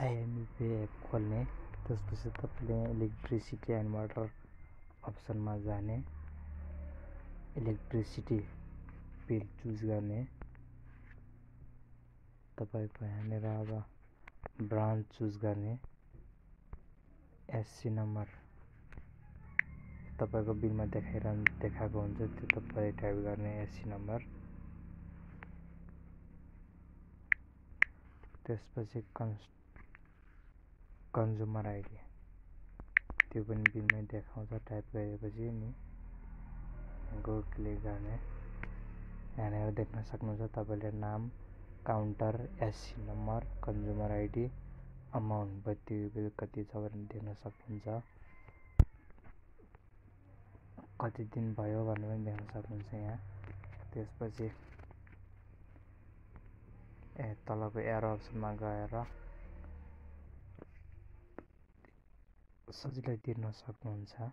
IME app खोल्ने, त्यसपछि तपाईँले इलेक्ट्रिसिटी एन्ड वाटर अप्सनमा जाने, इलेक्ट्रिसिटी बिल चुज गर्ने, तपाईँको यहाँनिर अब ब्रान्च चुज गर्ने, एससी नम्बर तपाईँको बिलमा देखाएको हुन्छ त्यो तपाईँ टाइप गर्ने एससी नम्बर। त्यसपछि कन्ज्युमर आइडी त्यो पनि बिलमै देखाउँछ, टाइप गरेपछि नि गो क्लिक गर्ने। यहाँनिर देख्न सक्नुहुन्छ तपाईँले नाम, counter, SC number, consumer ID, amount बत्ती बिल कति छ भनेर देख्न सक्नुहुन्छ। कति दिन भयो भनेर पनि देख्न सक्नुहुन्छ यहाँ। त्यसपछि तलको एरो अप्सनमा गएर सजिलै तिर्न सक्नुहुन्छ।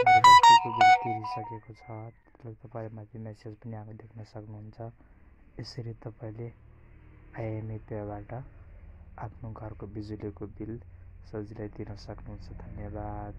बत्तीको बिल तिरिसकेको छ, त्यसलाई तपाईँ माथि मेसेज पनि आएको देख्न सक्नुहुन्छ। यसरी तपाईँले आइएमई पेबाट आफ्नो घरको बिजुलीको बिल सजिलै तिर्न सक्नुहुन्छ। धन्यवाद।